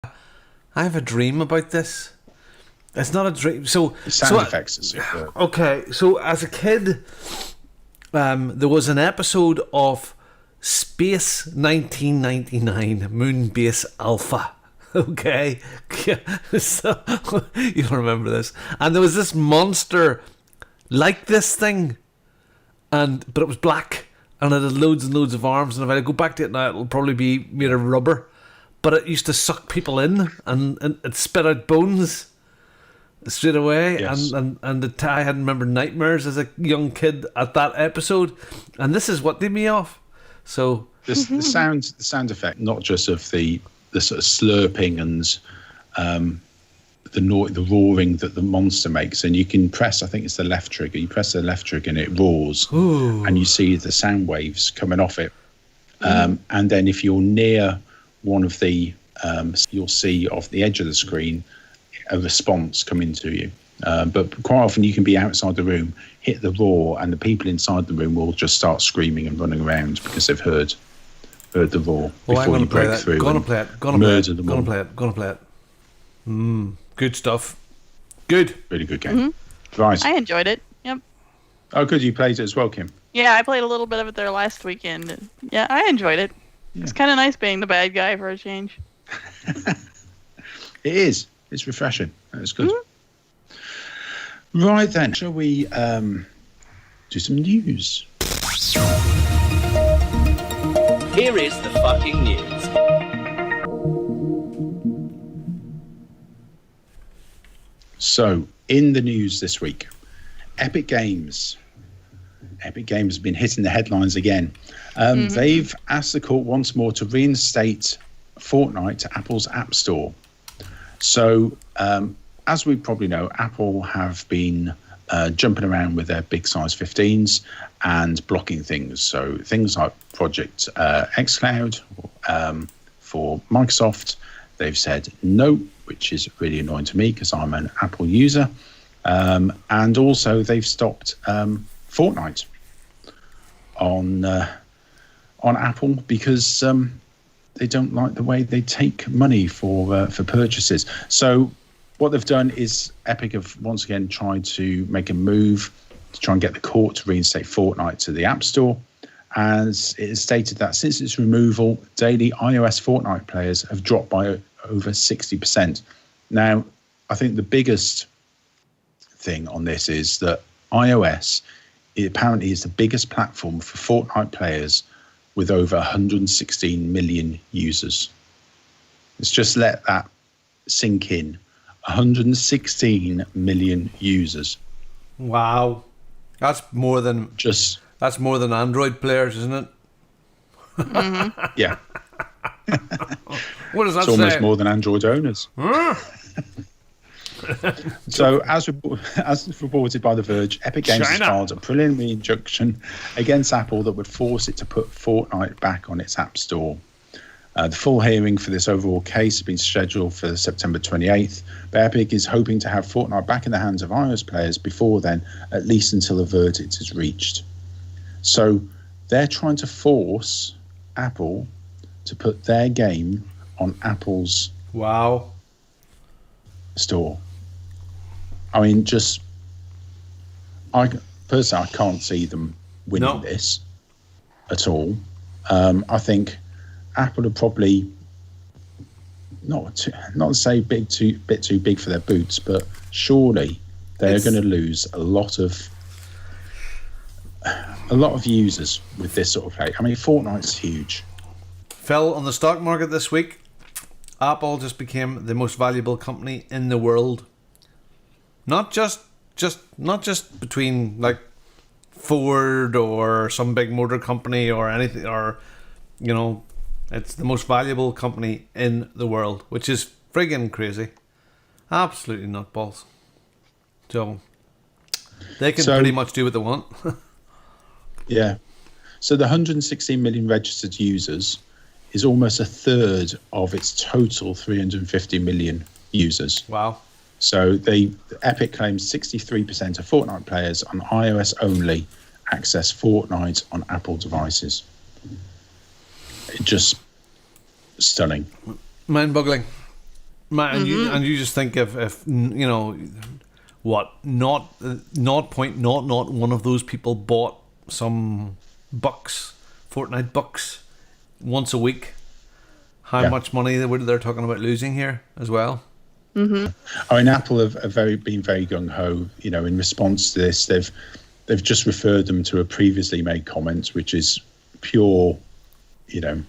I have a dream about this. It's not a dream. So sound effects are super. Okay, so as a kid, there was an episode of Space 1999 Moonbase Alpha. Okay, so, you don't remember this, and there was this monster like this thing, but it was black and it had loads and loads of arms. And if I go back to it now, it'll probably be made of rubber, but it used to suck people in and it spit out bones straight away. Yes. And I had remembered nightmares as a young kid at that episode, and this is what did me off. So The sound effect, not just of the sort of slurping and the roaring that the monster makes, and you can press, I think it's the left trigger. You press the left trigger and it roars. Ooh. And you see the sound waves coming off it. And then if you're near one of the, you'll see off the edge of the screen a response coming to you. But quite often you can be outside the room, hit the roar, and the people inside the room will just start screaming and running around because they've heard the roar before you break through. Gonna play it. Gonna play it. Good stuff. Good. Really good game. Right. I enjoyed it. Yep. Oh, good. You played it as well, Kim. Yeah, I played a little bit of it there last weekend. And yeah, I enjoyed it. Yeah. It's kind of nice being the bad guy for a change. It is. It's refreshing. That's good. Right then, shall we do some news? Here is the fucking news. So, in the news this week, Epic Games has been hitting the headlines again. They've asked the court once more to reinstate Fortnite to Apple's App Store. So, as we probably know, Apple have been jumping around with their big size 15s and blocking things. So things like Project xCloud for Microsoft, they've said no, which is really annoying to me because I'm an Apple user. And also they've stopped Fortnite on Apple because they don't like the way they take money for purchases. So what they've done is Epic have once again tried to make a move to try and get the court to reinstate Fortnite to the App Store. As it is stated that since its removal, daily iOS Fortnite players have dropped by over 60%. Now, I think the biggest thing on this is that iOS apparently is the biggest platform for Fortnite players with over 116 million users. Let's just let that sink in. 116 million users. Wow. That's more than Android players, isn't it? Yeah. What does that It's say? almost more than Android owners. So, as reported by The Verge, Epic Games has filed a preliminary injunction against Apple that would force it to put Fortnite back on its App Store. The full hearing for this overall case has been scheduled for September 28th, but Epic is hoping to have Fortnite back in the hands of iOS players before then, at least until a verdict is reached. So they're trying to force Apple to put their game on Apple's store. I mean, I can't see them winning this at all. I think Apple are probably not to say bit too big for their boots, but surely they're going to lose a lot of users with this sort of play. I mean, Fortnite's huge. Fell on the stock market this week. Apple just became the most valuable company in the world. Not just between like Ford or some big motor company or anything, or it's the most valuable company in the world, which is friggin' crazy. Absolutely nutballs. So they can pretty much do what they want. Yeah. So the 116 million registered users is almost a third of its total 350 million users. Wow. So Epic claims 63% of Fortnite players on iOS only access Fortnite on Apple devices. Just stunning. Mind-boggling. Man, and you just think if you know what, not 0.001 of those people bought some bucks, Fortnite bucks, once a week. How much money they're talking about losing here as well. Mm-hmm. I mean, Apple have been very gung ho. You know, in response to this, they've just referred them to a previously made comment, which is pure, you know,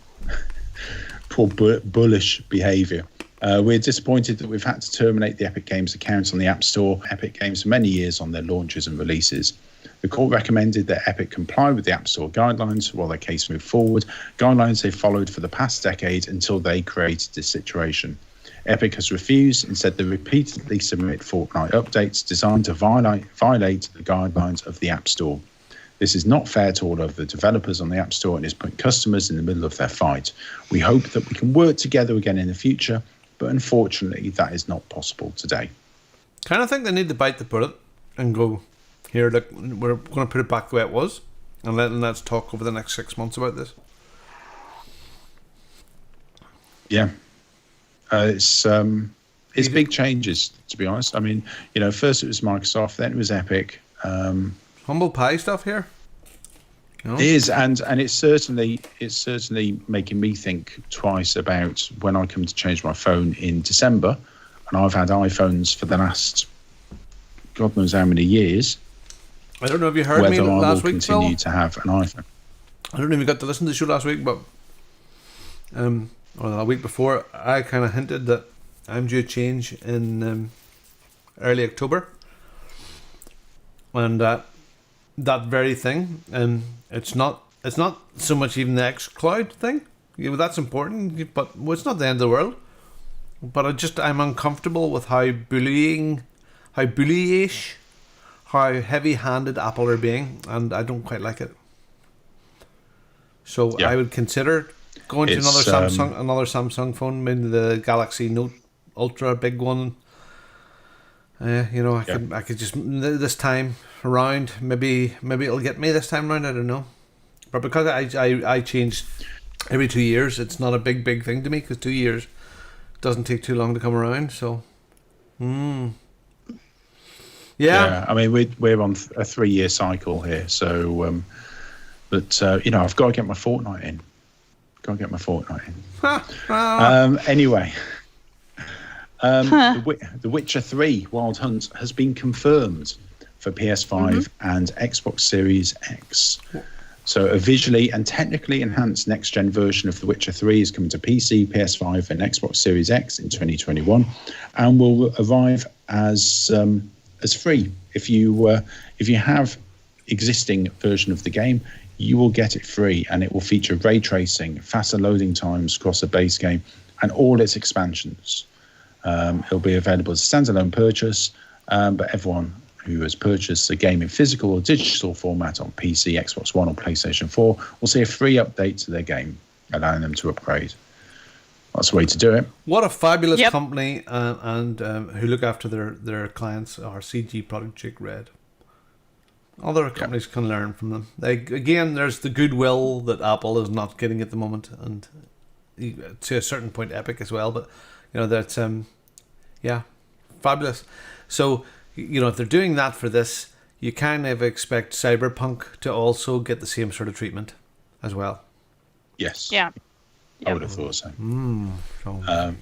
bullish behaviour. We're disappointed that we've had to terminate the Epic Games account on the App Store, Epic Games, for many years on their launches and releases. The court recommended that Epic comply with the App Store guidelines while their case moved forward, guidelines they followed for the past decade until they created this situation. Epic has refused and said they repeatedly submit Fortnite updates designed to violate the guidelines of the App Store. This is not fair to all of the developers on the App Store and is putting customers in the middle of their fight. We hope that we can work together again in the future, but unfortunately that is not possible today. Kind of think they need to bite the bullet and go, here, look, we're going to put it back the way it was, and let's talk over the next 6 months about this. Yeah. It's big changes, to be honest. I mean, you know, first it was Microsoft, then it was Epic. Humble pie stuff here. You know? It is, and it's certainly making me think twice about when I come to change my phone in December, and I've had iPhones for the last God knows how many years. I don't know if you heard me whether I last will week, continue Phil. to have an iPhone. I don't know if you got to listen to the show last week, but or the week before, I kind of hinted that I'm due a change in early October, and that very thing, it's not so much even the xCloud thing. That's important, but it's not the end of the world. But I'm uncomfortable with how bullyish, how heavy-handed Apple are being, and I don't quite like it. So I would consider going to another Samsung phone, maybe the Galaxy Note Ultra, big one. You know, I could just this time around, maybe it'll get me this time around. I don't know, but because I change every 2 years, it's not a big thing to me because 2 years doesn't take too long to come around. So, yeah. I mean, we're on a 3-year cycle here, so but you know, I've got to get my Fortnite in. Anyway. The Witcher 3 Wild Hunt has been confirmed for PS5 and Xbox Series X. So a visually and technically enhanced next-gen version of The Witcher 3 is coming to PC, PS5 and Xbox Series X in 2021 and will arrive as free. If you have existing version of the game, you will get it free, and it will feature ray tracing, faster loading times across the base game and all its expansions. It'll be available as a standalone purchase, but everyone who has purchased the game in physical or digital format on PC, Xbox One or PlayStation 4 will see a free update to their game, allowing them to upgrade. That's the way to do it. What a fabulous company, and who look after their clients are CG Projekt Red. Other companies can learn from them. Again, there's the goodwill that Apple is not getting at the moment, and to a certain point Epic as well, but you know, that's fabulous. So, you know, if they're doing that for this, you kind of expect Cyberpunk to also get the same sort of treatment as well. Yes. Yeah. I would have thought so. So.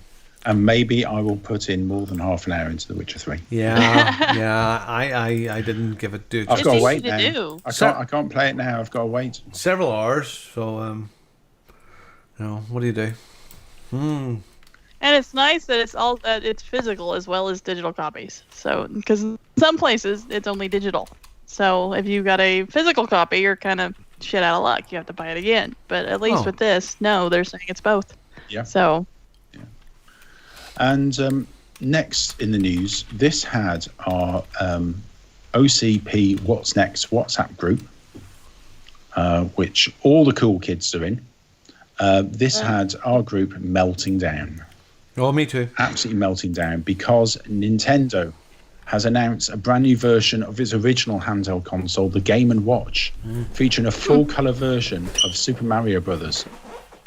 And maybe I will put in more than half an hour into The Witcher 3. Yeah. I didn't give it due. I've got to wait easy to now. do. I can't play it now. I've got to wait. Several hours. So, you know, what do you do? And it's nice that it's physical as well as digital copies. So, because in some places it's only digital. So if you got a physical copy, you're kind of shit out of luck. You have to buy it again. But at least with this, no, they're saying it's both. Yeah. So. Yeah. And next in the news, this had our OCP What's Next WhatsApp group, which all the cool kids are in. This had our group melting down. Oh, me too. Absolutely melting down because Nintendo has announced a brand new version of its original handheld console, the Game & Watch, featuring a full-colour version of Super Mario Brothers,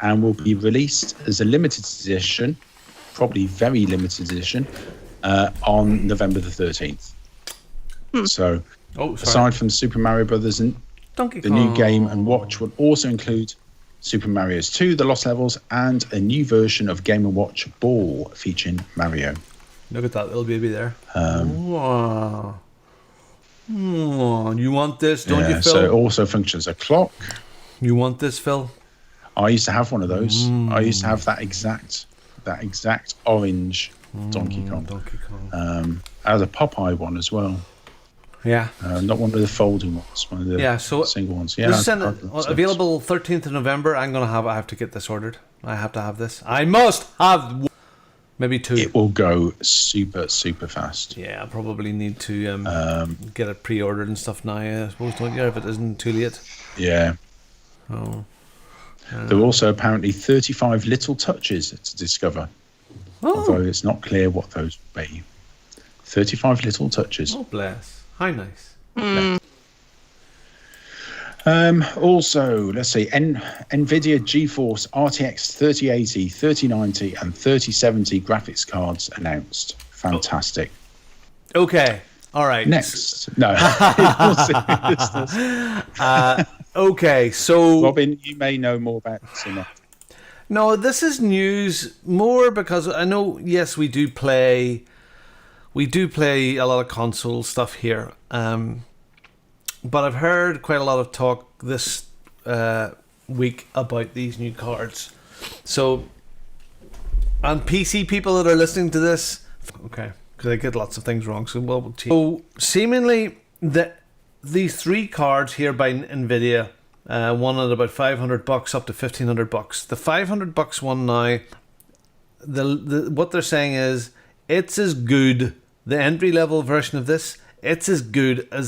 and will be released as a limited edition probably very limited edition, on November the 13th. So, aside from Super Mario Brothers and Donkey the Kong. new Game & Watch will also include Super Mario's 2, The Lost Levels, and a new version of Game & Watch Ball featuring Mario. Look at that little baby there. Wow. You want this, don't you, Phil? So it also functions a clock. You want this, Phil? I used to have one of those. I used to have that exact orange Donkey Kong. Donkey Kong. I had a Popeye one as well. Yeah. Not one of the folding ones, one of the single ones. Yeah, This is available 13th of November. I have to get this ordered. I have to have this. I must have maybe 2. It will go super, super fast. Yeah, I probably need to get it pre-ordered and stuff now, I suppose, don't you, if it isn't too late. Yeah. Oh. There are also apparently 35 little touches to discover, although it's not clear what those will be. 35 little touches. Oh, bless. How nice. Also, let's see, NVIDIA GeForce RTX 3080, 3090, and 3070 graphics cards announced. Fantastic. Okay. All right. Next. No. Okay, so... Robin, you may know more about this or not. No, this is news more because I know, yes, we do play a lot of console stuff here. But I've heard quite a lot of talk this week about these new cards. So, and PC people that are listening to this, okay, because I get lots of things wrong, so we'll change. So, seemingly, these 3 cards here by NVIDIA, one at about $500 up to $1,500. The $500 one now, what they're saying is it's as good. The entry level version of this, it's as good as